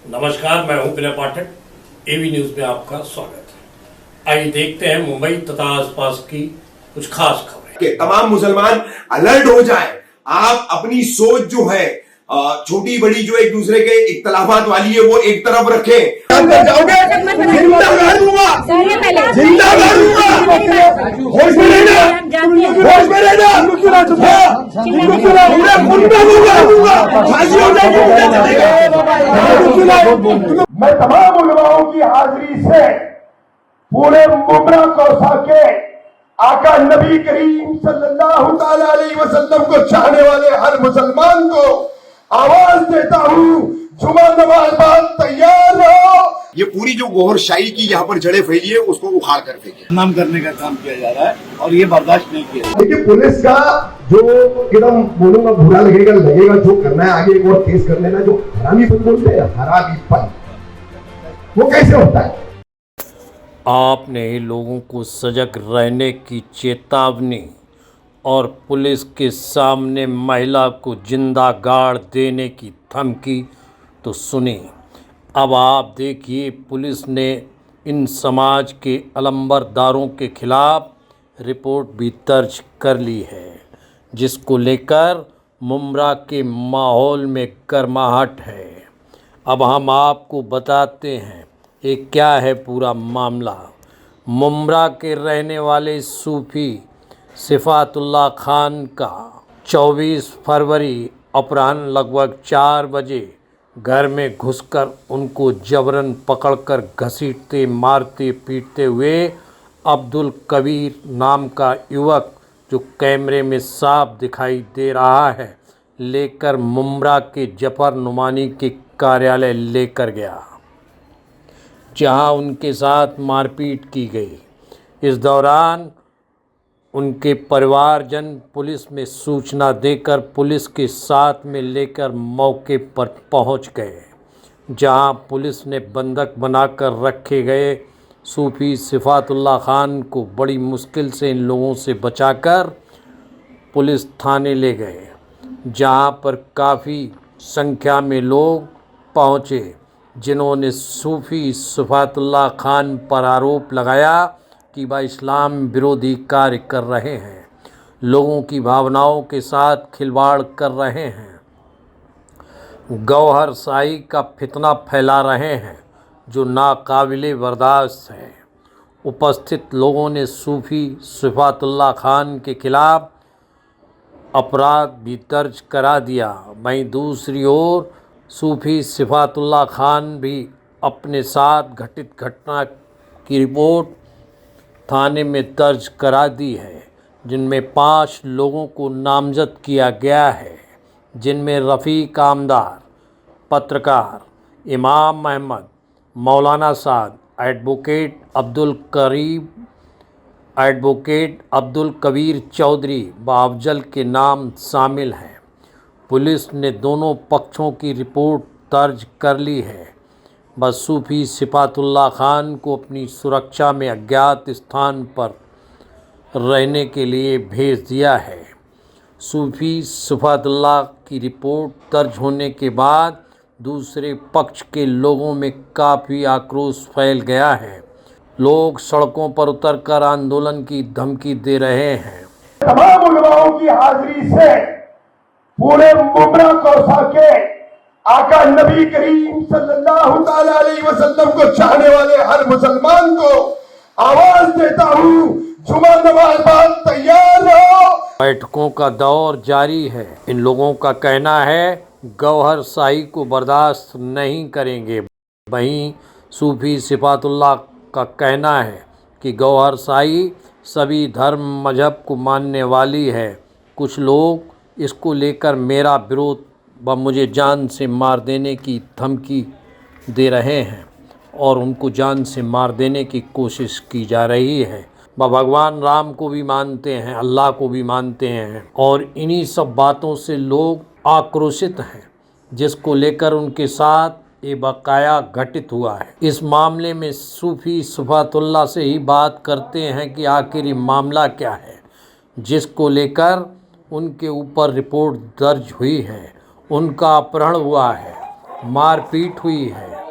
नमस्कार, मैं हूं विनय पाठक। एवी न्यूज में आपका स्वागत है। आइए देखते हैं मुंबई तथा आसपास की कुछ खास खबरें। कि तमाम मुसलमान अलर्ट हो जाए। आप अपनी सोच जो है छोटी बड़ी जो एक दूसरे के इख्तलाफात वाली है वो एक तरफ रखें। जाओगे जिंदा कर दूंगा, जिंदा कर दूंगा। होश में रहना, होश में रहना। फांसी हो जाएगी। मैं तमाम उलमाओं की हाजिरी से पूरे मुमरा कौसा के आका नबी करीम सल्लल्लाहु ताला अलैहि वसल्लम को चाहने वाले हर मुसलमान को आवाज देता हूँ, जुमा नमाज बाद तैयार रहो। ये पूरी जो गोहर शाही की यहाँ पर जड़ें फैली है उसको उखाड़ कर फेंके, नाम करने का काम किया जा रहा है और ये बर्दाश्त नहीं किया। देखिए पुलिस का जो एकदम बोलूंगा बुरा लगेगा जो करना है आगे एक और केस कर लेना। जो हरामीपन बोलते हैं, हरामीपन वो कैसे होता है? आपने लोगों को सजग रहने की चेतावनी और पुलिस के सामने महिला को जिंदा गाड़ देने की धमकी तो सुनी। अब आप देखिए, पुलिस ने इन समाज के अलंबरदारों के खिलाफ रिपोर्ट भी दर्ज कर ली है, जिसको लेकर मुमरा के माहौल में गर्माहट है। अब हम आपको बताते हैं ये क्या है पूरा मामला। मुमरा के रहने वाले सूफी सिफातुल्लाह खान का 24 फरवरी अपराह्न लगभग 4 बजे घर में घुसकर उनको जबरन पकड़कर घसीटते मारते पीटते हुए अब्दुल कबीर नाम का युवक, जो कैमरे में साफ दिखाई दे रहा है, लेकर मुमरा के जफर नुमानी के कार्यालय लेकर गया, जहां उनके साथ मारपीट की गई। इस दौरान उनके परिवारजन पुलिस में सूचना देकर पुलिस के साथ में लेकर मौके पर पहुंच गए, जहां पुलिस ने बंधक बनाकर रखे गए सूफी सिफातुल्लाह खान को बड़ी मुश्किल से इन लोगों से बचाकर पुलिस थाने ले गए, जहां पर काफ़ी संख्या में लोग पहुंचे, जिन्होंने सूफी सिफातुल्लाह खान पर आरोप लगाया कि वह इस्लाम विरोधी कार्य कर रहे हैं, लोगों की भावनाओं के साथ खिलवाड़ कर रहे हैं, गौहर शाही का फितना फैला रहे हैं, जो नाकाबिले बर्दाश्त है। उपस्थित लोगों ने सूफी सिफातुल्लाह खान के खिलाफ अपराध भी दर्ज करा दिया। वहीं दूसरी ओर सूफी सिफातुल्लाह खान भी अपने साथ घटित घटना की रिपोर्ट थाने में दर्ज करा दी है, जिनमें 5 लोगों को नामजद किया गया है, जिनमें रफ़ीक आमदार, पत्रकार इमाम अहमद, मौलाना साद, एडवोकेट अब्दुल कबीर चौधरी व अफजल के नाम शामिल हैं। पुलिस ने दोनों पक्षों की रिपोर्ट दर्ज कर ली है। बस सूफी सिफातुल्लाह खान को अपनी सुरक्षा में अज्ञात स्थान पर रहने के लिए भेज दिया है। सूफी सिफातुल्लाह की रिपोर्ट दर्ज होने के बाद दूसरे पक्ष के लोगों में काफ़ी आक्रोश फैल गया है। लोग सड़कों पर उतरकर आंदोलन की धमकी दे रहे हैं। तमाम उलमाओं की हाजिरी से पूरे मुमरा कौसा के आका नबी करीम सल्लल्लाहु ताला अलैहि वसल्लम को चाहने वाले हर मुसलमान को आवाज देता हूँ, जुमा नमाज बाद तैयार रहो। बैठकों का दौर जारी है। इन लोगों का कहना है गौहर शाही को बर्दाश्त नहीं करेंगे। वहीं सूफी सिफातुल्लाह का कहना है कि गौहर शाही सभी धर्म मजहब को मानने वाली है। कुछ लोग इसको लेकर मेरा विरोध व मुझे जान से मार देने की धमकी दे रहे हैं और उनको जान से मार देने की कोशिश की जा रही है। वह भगवान राम को भी मानते हैं, अल्लाह को भी मानते हैं और इन्हीं सब बातों से लोग आक्रोशित हैं, जिसको लेकर उनके साथ ये बकाया घटित हुआ है। इस मामले में सूफी सिफातुल्लाह से ही बात करते हैं कि आखिर ये मामला क्या है, जिसको लेकर उनके ऊपर रिपोर्ट दर्ज हुई है। उनका अपहरण हुआ है, मारपीट हुई है।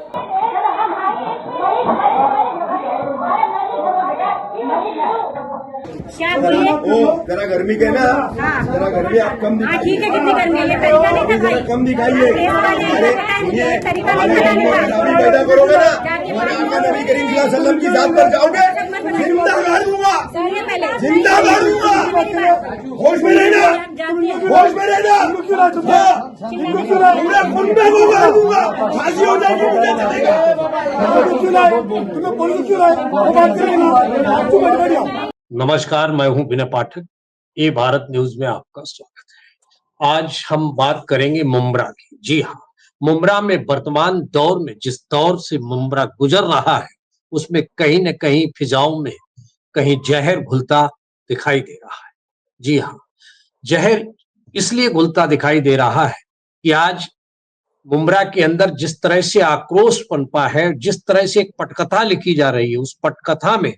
क्या बोलिए? वो जरा गर्मी के ना, हाँ। जरा गर्मी आप कम हाँ दिखाइए। ठीक है, कितनी गर्मी है, ये तरीका नहीं था जरा भाई। कम दिखाइए। अरे सुनिए, ये तरीका नहीं हमारे बनाने उम्र में का। नारी पैदा करोगे ना, हमारे आका नबी करीम सल्लल्लाहु अलैहि वसल्लम की जात पर जाओगे, जिंदा गाड़ दूंगा, सुनिए पहले, जिंदा गाड़ दूंगा। होश में रहना, होश में रहना। पूरे कुंबे को गाड़ दूंगा, फांसी हो जाएगी, मुझे चलेगा। नमस्कार, मैं हूं विनय पाठक। ये भारत न्यूज में आपका स्वागत है। आज हम बात करेंगे मुंब्रा की। जी हाँ, मुंब्रा में वर्तमान दौर में जिस दौर से मुंब्रा गुजर रहा है, उसमें कहीं न कहीं फिजाओं में कहीं जहर घुलता दिखाई दे रहा है। जी हाँ, जहर इसलिए घुलता दिखाई दे रहा है कि आज मुंब्रा के अंदर जिस तरह से आक्रोश पनपा है, जिस तरह से एक पटकथा लिखी जा रही है, उस पटकथा में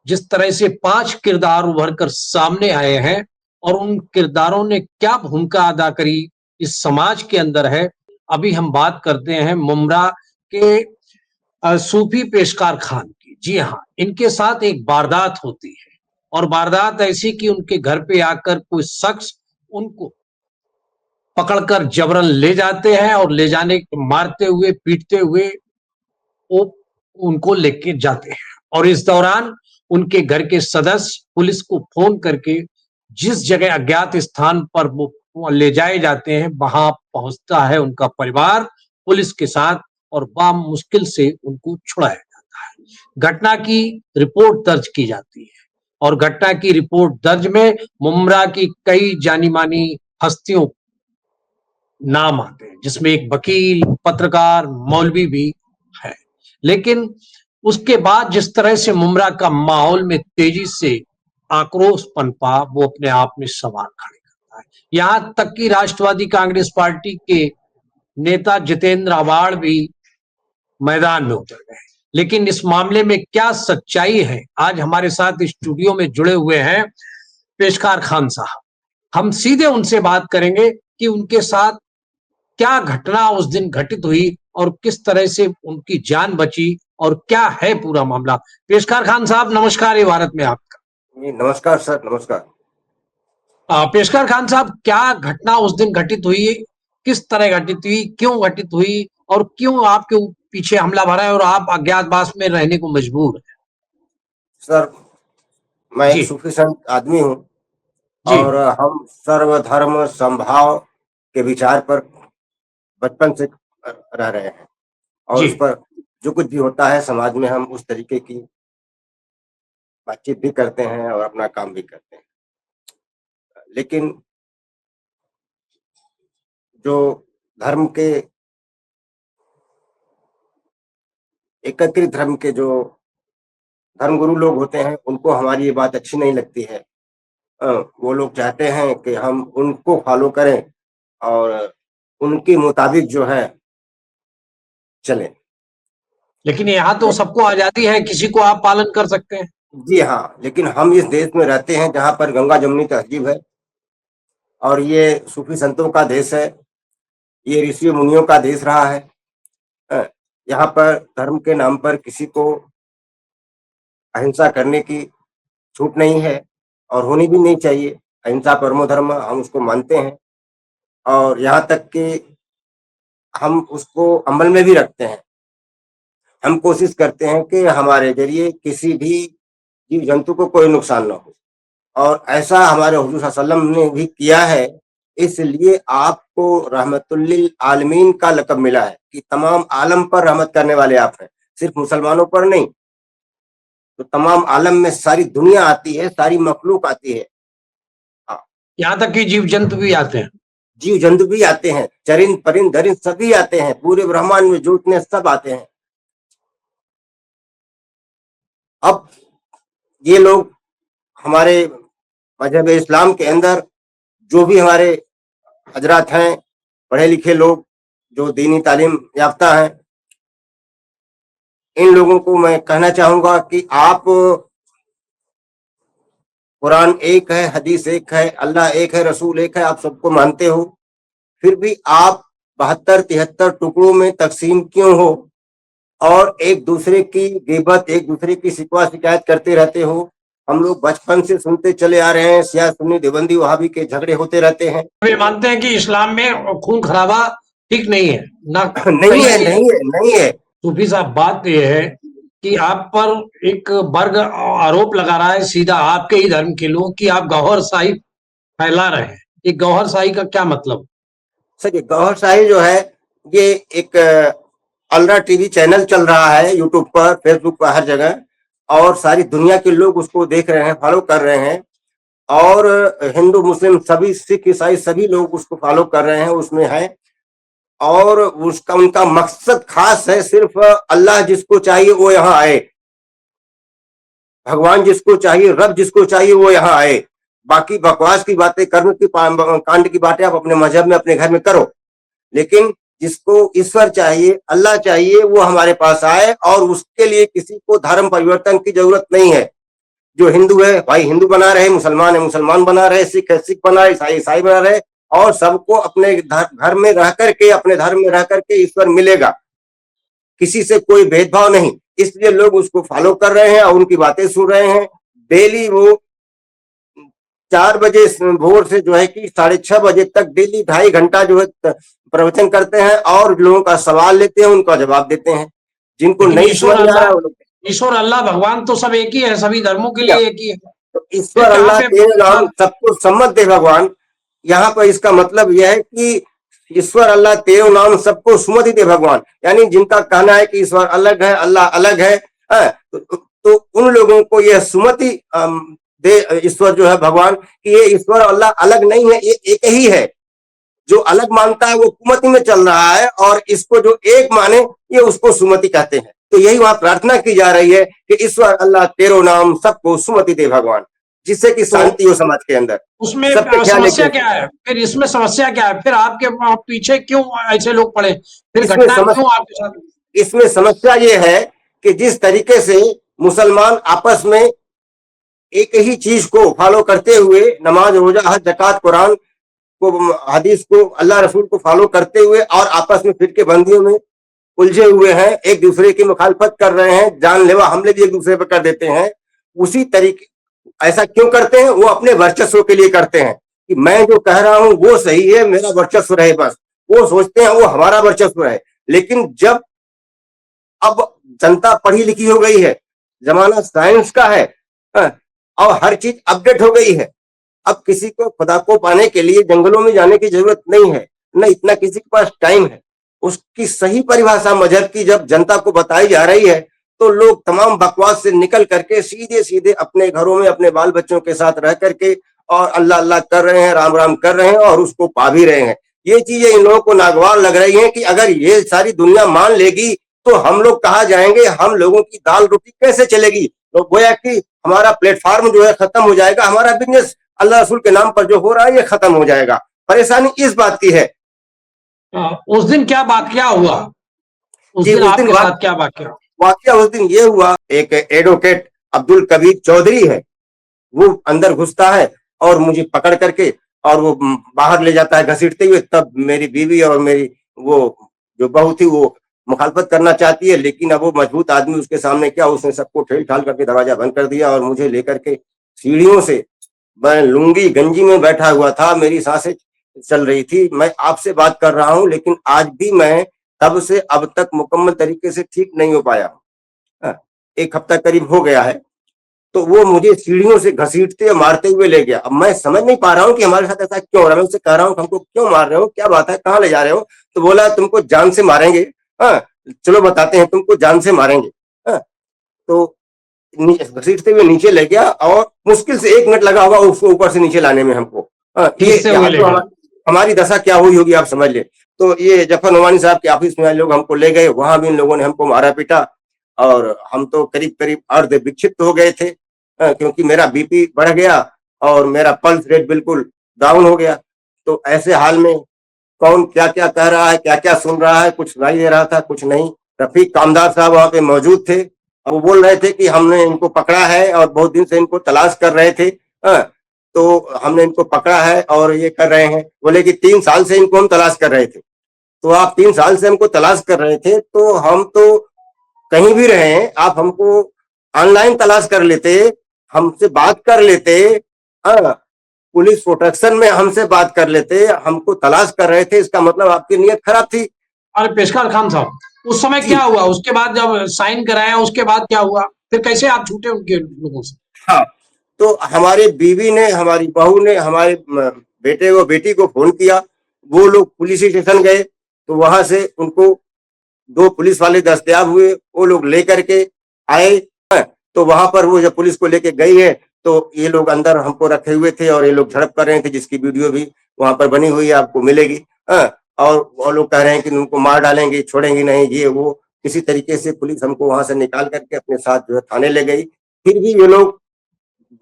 जिस तरह से 5 किरदार उभर कर सामने आए हैं और उन किरदारों ने क्या भूमिका अदा करी इस समाज के अंदर है। अभी हम बात करते हैं मुंब्रा के सूफी पेशकार खान की। जी हाँ, इनके साथ एक वारदात होती है और वारदात ऐसी कि उनके घर पे आकर कोई शख्स उनको पकड़कर जबरन ले जाते हैं और ले जाने मारते हुए पीटते हुए वो उनको लेके जाते हैं और इस दौरान उनके घर के सदस्य पुलिस को फोन करके जिस जगह अज्ञात स्थान पर वो ले जाए जाते हैं, वहां पहुंचता है उनका परिवार पुलिस के साथ और बड़ा मुश्किल से उनको छुड़ाया जाता है। घटना की रिपोर्ट दर्ज की जाती है और घटना की रिपोर्ट दर्ज में मुंब्रा की कई जानी मानी हस्तियों नाम आते हैं, जिसमें एक वकील, पत्रकार, मौलवी भी है। लेकिन उसके बाद जिस तरह से मुंब्रा का माहौल में तेजी से आक्रोश पनपा, वो अपने आप में सवाल खड़े करता है। यहां तक कि राष्ट्रवादी कांग्रेस पार्टी के नेता जितेंद्र आवाड़ भी मैदान में उतर गए। लेकिन इस मामले में क्या सच्चाई है, आज हमारे साथ स्टूडियो में जुड़े हुए हैं पेशकार खान साहब। हम सीधे उनसे बात करेंगे कि उनके साथ क्या घटना उस दिन घटित हुई और किस तरह से उनकी जान बची और क्या है पूरा मामला। पेशकार खान साहब, नमस्कार, ये भारत में आपका। जी, नमस्कार सर, नमस्कार। पेशकार खान साहब, क्या घटना उस दिन घटित हुई, किस तरह घटित हुई, क्यों घटित हुई और क्यों आपके पीछे हमला भरा है और आप अज्ञातवास में रहने को मजबूर हैं? सर, मैं एक जी सूफी संत आदमी हूँ जी और हम सर्वधर्म समभाव के विचार पर बचपन से रह रहे हैं और जी उस पर जो कुछ भी होता है समाज में हम उस तरीके की बातचीत भी करते हैं और अपना काम भी करते हैं। लेकिन जो धर्म के एकीकृत धर्म के जो धर्मगुरु लोग होते हैं, उनको हमारी ये बात अच्छी नहीं लगती है। वो लोग चाहते हैं कि हम उनको फॉलो करें और उनके मुताबिक जो है चलें। लेकिन यहाँ तो सबको आजादी है, किसी को आप पालन कर सकते हैं। जी हाँ, लेकिन हम इस देश में रहते हैं जहाँ पर गंगा जमुनी तहजीब है और ये सूफी संतों का देश है, ये ऋषि मुनियों का देश रहा है। अ, यहाँ पर धर्म के नाम पर किसी को अहिंसा करने की छूट नहीं है और होनी भी नहीं चाहिए। अहिंसा परमो धर्म, हम उसको मानते हैं और यहाँ तक कि हम उसको अमल में भी रखते हैं। हम कोशिश करते हैं कि हमारे ज़रिए किसी भी जीव जंतु को कोई नुकसान ना हो और ऐसा हमारे हुज़ूर सल्लल्लाहु अलैहि वसल्लम ने भी किया है। इसलिए आपको रहमतुल्लिल आलमीन का लक़ब मिला है कि तमाम आलम पर रहमत करने वाले आप हैं, सिर्फ मुसलमानों पर नहीं। तो तमाम आलम में सारी दुनिया आती है, सारी मखलूक आती है। हाँ, यहाँ तक कि जीव जंतु भी आते हैं। जीव जंतु भी आते हैं, चरिंद परिंद दरिंद सभी आते हैं, पूरे ब्रह्मांड में जो इतने सब आते हैं। अब ये लोग हमारे मजहब इस्लाम के अंदर जो भी हमारे हजरात हैं, पढ़े लिखे लोग जो दीनी तालीम याफ्ता हैं, इन लोगों को मैं कहना चाहूंगा कि आप, कुरान एक है, हदीस एक है, अल्लाह एक है, रसूल एक है, आप सबको मानते हो, फिर भी आप 72-73 टुकड़ों में तकसीम क्यों हो और एक दूसरे की गिबत, एक दूसरे की शिकवा शिकायत करते रहते हो हम लोग बचपन से सुनते चले आ रहे हैं, शिया सुन्नी देवबंदी वहाबी के झगड़े होते रहते हैं। वे मानते हैं कि इस्लाम में खून खराबा ठीक नहीं है ना। नहीं है, नहीं है, नहीं है। सूफी साहब, बात यह है कि आप पर एक वर्ग आरोप लगा रहा है सीधा आपके ही धर्म के लोग कि आप गौहर शाही फैला रहे हैं। ये गौहर शाही का क्या मतलब? सर, ये गौहर शाही जो है, ये एक अलरा टीवी चैनल चल रहा है यूट्यूब पर, फेसबुक पर, हर जगह, और सारी दुनिया के लोग उसको देख रहे हैं, फॉलो कर रहे हैं, और हिंदू मुस्लिम सभी, सिख ईसाई सभी लोग उसको फॉलो कर रहे हैं, उसमें है। और उसका उनका मकसद खास है, सिर्फ अल्लाह जिसको चाहिए वो यहाँ आए, भगवान जिसको चाहिए, रब जिसको चाहिए वो यहाँ आए। बाकी बकवास की बातें, कर्म की कांड की बातें आप अपने मजहब में, अपने घर में करो, लेकिन जिसको ईश्वर चाहिए, अल्लाह चाहिए, वो हमारे पास आए। और उसके लिए किसी को धर्म परिवर्तन की जरूरत नहीं है। जो हिंदू है भाई हिंदू बना रहे, मुसलमान है मुसलमान बना रहे, सिख है सिख बना रहे, ईसाई ईसाई बना रहे, और सबको अपने घर में रह करके, अपने धर्म में रह करके ईश्वर मिलेगा। किसी से कोई भेदभाव नहीं। इसलिए लोग उसको फॉलो कर रहे हैं और उनकी बातें सुन रहे हैं। डेली वो 4 बजे भोर से जो है कि 6:30 बजे तक डेली 2.5 घंटा जो है प्रवचन करते हैं, और लोगों का सवाल लेते हैं, उनका जवाब देते हैं। जिनको नहीं समझ में आ रहा है, ईश्वर अल्लाह भगवान तो सब एक ही है, सभी धर्मों के लिए एक ही है। तो ईश्वर अल्लाह तेरे नाम सबको सम्मत दे भगवान। यहाँ पर इसका मतलब यह है कि ईश्वर अल्लाह तेरे नाम सबको सुमति दे भगवान, यानी जिनका कहना है कि ईश्वर अलग है, अल्लाह अलग है, तो उन लोगों को यह सुमति दे ईश्वर जो है भगवान, कि ये ईश्वर अल्लाह अलग नहीं है, ये एक ही है। जो अलग मानता है वो कुमति में चल रहा है, और इसको जो एक माने ये उसको सुमति कहते हैं। तो यही वहां प्रार्थना की जा रही है कि ईश्वर अल्लाह तेरो नाम सबको सुमति दे भगवान, जिससे कि शांति हो समाज के अंदर। उसमें समस्या क्या है? फिर इसमें समस्या क्या है? फिर आपके पीछे क्यों ऐसे लोग पड़े? फिर घटना क्यों आपके साथ? इसमें समस्या ये है कि जिस तरीके से मुसलमान आपस में एक ही चीज को फॉलो करते हुए, नमाज, रोजा, हज, ज़कात, कुरान को, हदीस को, अल्लाह रसूल को फॉलो करते हुए, और आपस में फिरके बंदियों में उलझे हुए हैं, एक दूसरे की मुखालफत कर रहे हैं, जानलेवा हमले भी एक दूसरे पर कर देते हैं। उसी तरीके ऐसा क्यों करते हैं? वो अपने वर्चस्व के लिए करते हैं कि मैं जो कह रहा हूं वो सही है, मेरा वर्चस्व रहे, बस वो सोचते हैं वो हमारा वर्चस्व रहे। लेकिन जब अब जनता पढ़ी लिखी हो गई है, जमाना साइंस का है, और हर चीज अपडेट हो गई है, अब किसी को खुदा को पाने के लिए जंगलों में जाने की जरूरत नहीं है, न इतना किसी के पास टाइम है। उसकी सही परिभाषा मजहब की जब जनता को बताई जा रही है, तो लोग तमाम बकवास से निकल करके सीधे सीधे अपने घरों में अपने बाल बच्चों के साथ रह करके और अल्लाह अल्लाह कर रहे हैं, राम राम कर रहे हैं, और उसको पा भी रहे हैं। ये चीजें इन लोगों को नागवार लग रही है कि अगर ये सारी दुनिया मान लेगी तो हम लोग कहाँ जाएंगे, हम लोगों की दाल रोटी कैसे चलेगी। तो गोया कि हमारा प्लेटफॉर्म जो है खत्म हो जाएगा, हमारा बिजनेस अल्लाह रसूल के नाम पर जो हो रहा है ये खत्म हो जाएगा। परेशानी इस बात की है। उस दिन क्या वाकया हुआ? उस दिन आपके साथ क्या वाकया उस दिन ये हुआ, एक एडवोकेट अब्दुल कबीर चौधरी है, वो अंदर घुसता है और मुझे पकड़ करके और वो बाहर ले जाता है घसीटते हुए। तब मेरी बीवी और मेरी वो जो बहू थी वो मुखालफत करना चाहती है, लेकिन अब वो मजबूत आदमी, उसके सामने क्या, उसने सबको ठेल ठाल करके दरवाजा बंद कर दिया और मुझे लेकर के सीढ़ियों से, मैं लुंगी गंजी में बैठा हुआ था, मेरी सांसें चल रही थी। मैं आपसे बात कर रहा हूं, लेकिन आज भी मैं तब से अब तक मुकम्मल तरीके से ठीक नहीं हो पाया। 1 हफ्ता करीब हो गया है। तो वो मुझे सीढ़ियों से घसीटते और मारते हुए ले गया। अब मैं समझ नहीं पा रहा हूँ कि हमारे साथ ऐसा क्यों हो रहा है। मैं उससे कह रहा हूँ हमको क्यों मार रहे हो, क्या बात है, कहाँ ले जा रहे हो? तो बोला तुमको जान से मारेंगे। चलो बताते हैं, तुमको जान से मारेंगे। तो घसीटते हुए नीचे ले गया और मुश्किल से 1 मिनट लगा होगा उसको ऊपर से नीचे लाने में हमको। हमारी दशा क्या हुई होगी आप समझ ले। तो ये जफर नोमानी साहब के ऑफिस में लोग हमको ले गए, वहां भी इन लोगों ने हमको मारा पीटा और हम तो करीब करीब अर्ध विक्षिप्त हो गए थे, क्योंकि मेरा बीपी बढ़ गया और मेरा पल्स रेट बिल्कुल डाउन हो गया। तो ऐसे हाल में कौन क्या क्या कह रहा है, क्या क्या सुन रहा है, कुछ सुनाई दे रहा था, कुछ नहीं। रफीक कामदार साहब वहां पे मौजूद थे, वो बोल रहे थे कि हमने इनको पकड़ा है और बहुत दिन से इनको तलाश कर रहे थे। तो हमने इनको पकड़ा है और ये कर रहे हैं। बोले कि 3 साल से इनको हम तलाश कर रहे थे। तो आप 3 साल से हमको तलाश कर रहे थे, तो हम तो कहीं भी रहे, आप हमको ऑनलाइन तलाश कर लेते, हमसे बात कर लेते, हाँ, पुलिस प्रोटेक्शन में हमसे बात कर लेते, हमको तलाश कर रहे थे, इसका मतलब आपकी नीयत खराब थी। अरे पेशकार खान साहब, उस समय जी। क्या हुआ? उसके बाद जब साइन कराया उसके बाद क्या हुआ? फिर कैसे आप छूटे उनके लोगों से? हाँ, तो हमारे बीवी ने, हमारी बहू ने हमारे बेटे को, बेटी को फोन किया, वो लोग पुलिस स्टेशन गए, तो वहां से उनको 2 पुलिस वाले दस्तयाब हुए, वो लोग लेकर के आए। हाँ, तो वहां पर वो जब पुलिस को लेके गई है, तो ये लोग अंदर हमको रखे हुए थे और ये लोग झड़प कर रहे थे, जिसकी वीडियो भी वहां पर बनी हुई है, आपको मिलेगी। हाँ, और वो लोग कह रहे हैं कि उनको मार डालेंगे, छोड़ेंगे नहीं, ये वो। किसी तरीके से पुलिस हमको वहां से निकाल करके अपने साथ जो है थाने ले गई। फिर भी ये लोग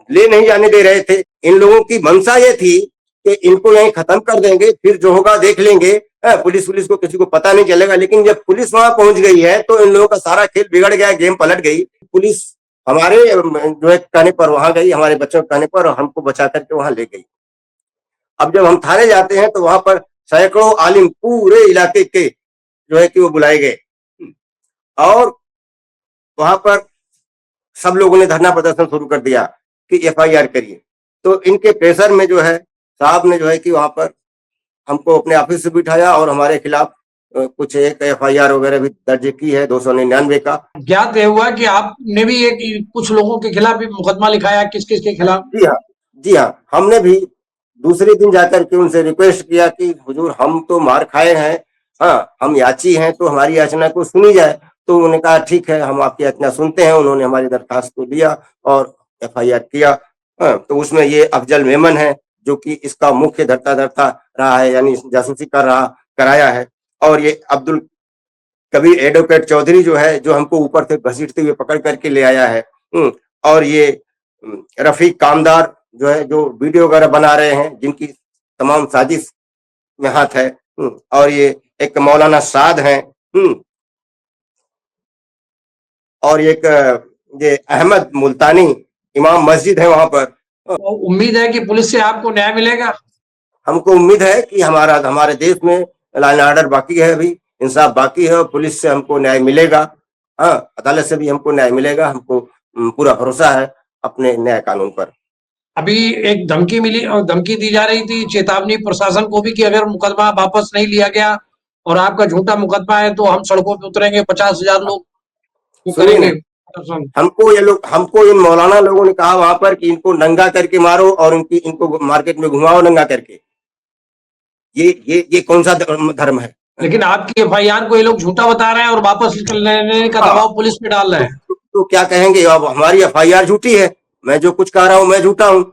ले नहीं जाने दे रहे थे। इन लोगों की मंशा ये थी कि इनको यहीं खत्म कर देंगे, फिर जो होगा देख लेंगे, पुलिस को किसी को पता नहीं चलेगा। लेकिन जब पुलिस वहां पहुंच गई है तो इन लोगों का सारा खेल बिगड़ गया, गेम पलट गई। पुलिस हमारे जो है कहने पर वहां गई, हमारे बच्चों के कहने पर, और हमको बचा करके वहां ले गई। अब जब हम थाने जाते हैं तो वहां पर सैकड़ों आलिम पूरे इलाके के जो है कि वो बुलाए गए, और वहां पर सब लोगों ने धरना प्रदर्शन शुरू कर दिया कि एफआईआर करिए। तो इनके प्रेशर में जो है साहब ने जो है कि वहां पर हमको अपने ऑफिस से बिठाया और हमारे खिलाफ कुछ एक एफआईआर वगैरह भी दर्ज की है 299 का। ज्ञात यह हुआ कि आपने भी एक कुछ लोगों के खिलाफ भी मुकदमा लिखाया, किस किस के खिलाफ? जी हाँ, जी हाँ, हमने भी दूसरे दिन जाकर के उनसे रिक्वेस्ट किया कि हुजूर हम तो मार खाए हैं, हाँ, हम याची हैं, तो हमारी याचना को सुनी जाए। तो उन्होंने कहा ठीक है, हम आपकी याचना सुनते हैं। उन्होंने हमारी दरखास्त को दिया और एफआईआर किया। हाँ, तो उसमें ये अफजल मेमन है जो कि इसका मुख्य धर्ता रहा है, यानी जासूसी कराया है। और ये अब्दुल कबीर एडवोकेट चौधरी जो है, जो हमको ऊपर से घसीटते हुए पकड़ करके ले आया है। और ये रफीक कामदार जो है, जो वीडियो वगैरह बना रहे हैं, जिनकी तमाम साजिश में हाथ है। और ये एक मौलाना साद है, और एक ये अहमद मुल्तानी इमाम मस्जिद है वहां पर। तो उम्मीद है कि पुलिस से आपको न्याय मिलेगा? हमको उम्मीद है कि हमारे देश में लॉ एंड ऑर्डर बाकी है, अभी इंसाफ बाकी है, और पुलिस से हमको न्याय मिलेगा। हाँ, अदालत से भी हमको न्याय मिलेगा। हमको पूरा भरोसा है अपने न्याय कानून पर। अभी एक धमकी मिली और धमकी दी जा रही थी, चेतावनी प्रशासन को भी, कि अगर मुकदमा वापस नहीं लिया गया और आपका झूठा मुकदमा है तो हम सड़कों पे उतरेंगे, 50,000 लोग वो सुनिए करेंगे ना, प्रदर्शन। हमको इन मौलाना लोगों ने कहा वहां पर कि इनको नंगा करके मारो और इनको मार्केट में घुमाओ नंगा करके। ये कौन सा धर्म है? लेकिन आपकी एफआईआर को ये लोग झूठा बता रहे हैं और वापस लेने का हाँ, दबाव पुलिस पे डाल रहे हैं। तो क्या कहेंगे? अब हमारी एफआईआर झूठी है, मैं जो कुछ कह रहा हूं मैं झूठा हूं,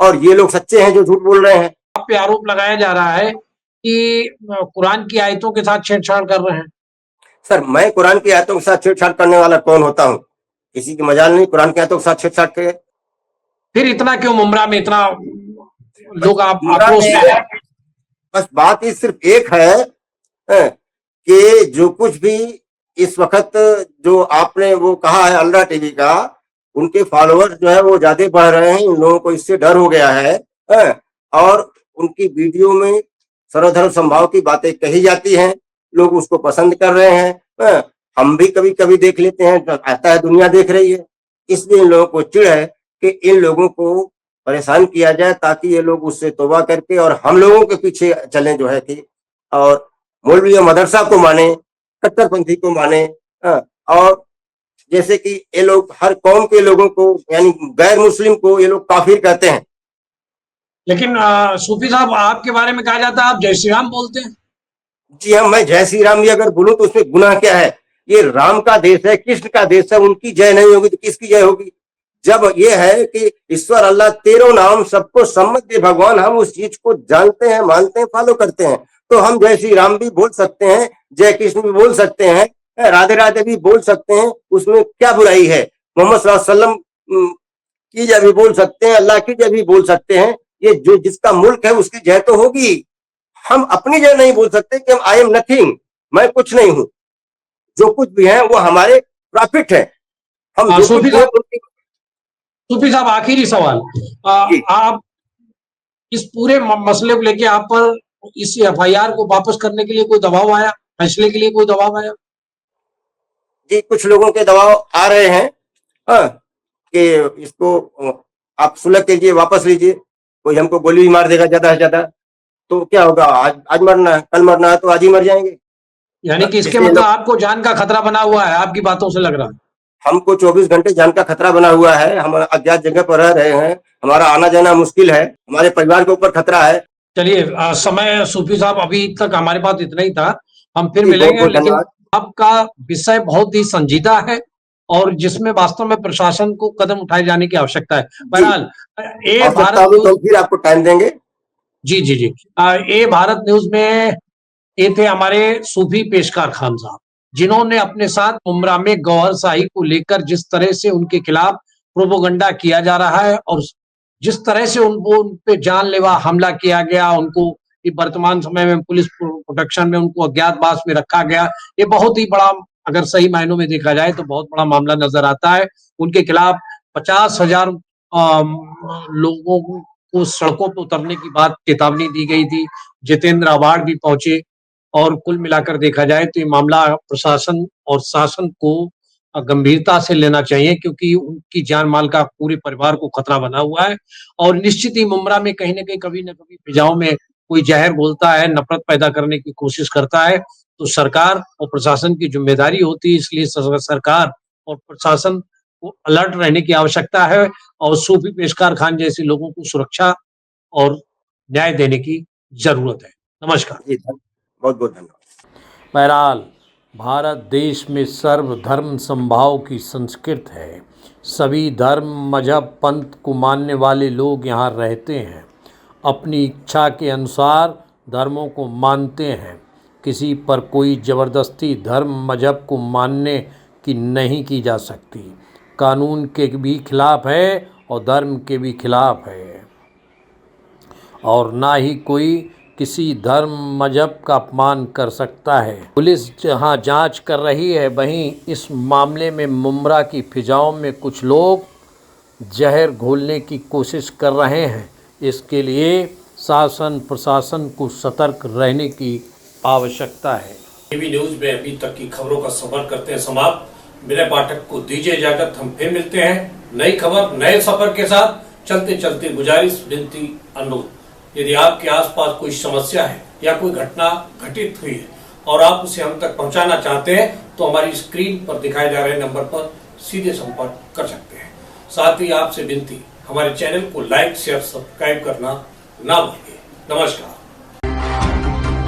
और ये लोग सच्चे हैं जो झूठ बोल रहे हैं। आप पे आरोप लगाया जा रहा है कि कुरान की आयतों के साथ छेड़छाड़ कर रहे हैं। सर, मैं कुरान की आयतों के साथ छेड़छाड़ करने वाला कौन होता हूँ? किसी की मजाल नहीं कुरान की आयतों के साथ छेड़छाड़ करे। फिर इतना क्यों मुमरा में इतना लोग आप पूरा आक्रोश में में हैं? बस बात ही सिर्फ एक है, कि जो कुछ भी इस वक्त जो आपने वो कहा है अल्लाह टीवी का, उनके फॉलोअर्स जो है वो ज्यादा बढ़ रहे हैं। इन लोगों को इससे डर हो गया है, और उनकी वीडियो में सर्वधर्म समभाव की बातें कही जाती हैं, लोग उसको पसंद कर रहे हैं। हम भी कभी कभी देख लेते हैं, तो आता है दुनिया देख रही है। इसलिए इन लोगों को चिढ़ है कि इन लोगों को परेशान किया जाए, ताकि ये लोग उससे तौबा करके और हम लोगों के पीछे चलें जो है कि, और मौलवी या मदरसा को माने, कट्टरपंथी को माने। और जैसे कि ये लोग हर कौम के लोगों को, यानी गैर मुस्लिम को, ये लोग काफिर कहते हैं। लेकिन सूफी साहब, आपके बारे में कहा जाता है आप जय श्री राम बोलते हैं। जी हाँ, मैं जय श्री राम भी अगर बोलूं तो उसमें गुनाह क्या है? ये राम का देश है, कृष्ण का देश है, उनकी जय नहीं होगी तो किसकी जय होगी? जब ये है कि ईश्वर अल्लाह तेरो नाम सबको सम्मत दे भगवान, हम उस चीज को जानते हैं, मानते हैं, फॉलो करते हैं, तो हम जय श्री राम भी बोल सकते हैं, जय कृष्ण भी बोल सकते हैं, राधे राधे भी बोल सकते हैं। उसमें क्या बुराई है? मोहम्मद सल्लल्लाहु अलैहि वसल्लम की जय भी बोल सकते हैं, अल्लाह की जय भी बोल सकते हैं। ये जो जिसका मुल्क है उसकी जय तो होगी। हम अपनी जय नहीं बोल सकते कि हम आई एम नथिंग, मैं कुछ नहीं हूं। जो कुछ भी है वो हमारे प्रॉफिट है। हम जो कुछ सूफी भी है साहब, सूफी साहब, आखिरी सवाल, जी, आप इस पूरे मसले को लेके आप पर इस एफआईआर को वापस करने के लिए कोई दबाव आया, फैसले के लिए कोई दबाव आया? जी, कुछ लोगों के दबाव आ रहे हैं। हाँ, कि इसको आप सुलह कीजिए, वापस लीजिए, कोई हमको गोली भी मार देगा ज्यादा से ज्यादा, तो क्या होगा? आज मरना है, कल मरना है तो आज ही मर जाएंगे। यानी कि इसके इसलिए मतलब आपको जान का खतरा बना हुआ है, आपकी बातों से लग रहा है। हमको 24 घंटे जान का खतरा बना हुआ है। हम अज्ञात जगह पर रह रहे हैं, हमारा आना जाना मुश्किल है, हमारे परिवार के ऊपर खतरा है। चलिए समय सूफी साहब अभी तक हमारे पास इतना ही था, हम फिर जी, बहुत मिलेंगे। बहुत लेकिन धन्यवाद। आपका विषय बहुत ही संजीदा है और जिसमें वास्तव में प्रशासन को कदम उठाए जाने की आवश्यकता है। बहरहाल ये आवश्यकता भारत होगी तो न्यूज, फिर आपको टाइम देंगे। जी जी जी, ये भारत न्यूज में ये थे हमारे सूफी पेशकार खान साहब, जिन्होंने अपने साथ मुमरा में गौहर शाही को लेकर जिस तरह से उनके खिलाफ प्रोपोगंडा किया जा रहा है और जिस तरह से उन पे जानलेवा हमला किया गया, उनको ये वर्तमान समय में पुलिस प्रोटेक्शन में उनको अज्ञातवास में रखा गया, ये बहुत ही बड़ा, अगर सही मायनों में देखा जाए तो बहुत बड़ा मामला नजर आता है। उनके खिलाफ 50,000 लोगों को सड़कों पर उतरने की बात चेतावनी दी गई थी, जितेंद्र अवार्ड भी पहुंचे और कुल मिलाकर देखा जाए तो ये मामला प्रशासन और शासन को गंभीरता से लेना चाहिए, क्योंकि उनकी जान माल का पूरे परिवार को खतरा बना हुआ है। और निश्चित ही मुमरा में कहीं न कहीं कभी न कभी फिजाओं में कोई जहर घोलता है, नफरत पैदा करने की कोशिश करता है, तो सरकार और प्रशासन की जिम्मेदारी होती है। इसलिए सरकार और प्रशासन को अलर्ट रहने की आवश्यकता है और सूफी पेशकार खान जैसे लोगों को सुरक्षा और न्याय देने की जरूरत है। नमस्कार। जी, बहुत बहुत धन्यवाद। बहरहाल भारत देश में सर्वधर्म समभाव की संस्कृति है। सभी धर्म, मजहब, पंथ को मानने वाले लोग यहाँ रहते हैं, अपनी इच्छा के अनुसार धर्मों को मानते हैं। किसी पर कोई ज़बरदस्ती धर्म मजहब को मानने की नहीं की जा सकती। कानून के भी खिलाफ है और धर्म के भी खिलाफ है, और ना ही कोई किसी धर्म मजहब का अपमान कर सकता है। पुलिस जहां जांच कर रही है, वहीं इस मामले में मुमरा की फिजाओं में कुछ लोग जहर घोलने की कोशिश कर रहे हैं। इसके लिए शासन प्रशासन को सतर्क रहने की आवश्यकता है। टीवी न्यूज में अभी तक की खबरों का सफर करते हैं समाप्त। विनय पाठक को दीजिए इजाजत, हम फिर मिलते हैं नई खबर नए सफर के साथ। चलते चलते गुजारिश, विनती, अनुरोध, यदि आपके आसपास कोई समस्या है या कोई घटना घटित हुई है और आप उसे हम तक पहुंचाना चाहते हैं तो हमारी स्क्रीन पर दिखाए जा रहे नंबर पर सीधे संपर्क कर सकते हैं। साथ ही आपसे विनती, हमारे चैनल को लाइक, शेयर, सब्सक्राइब करना ना भूलिए। नमस्कार।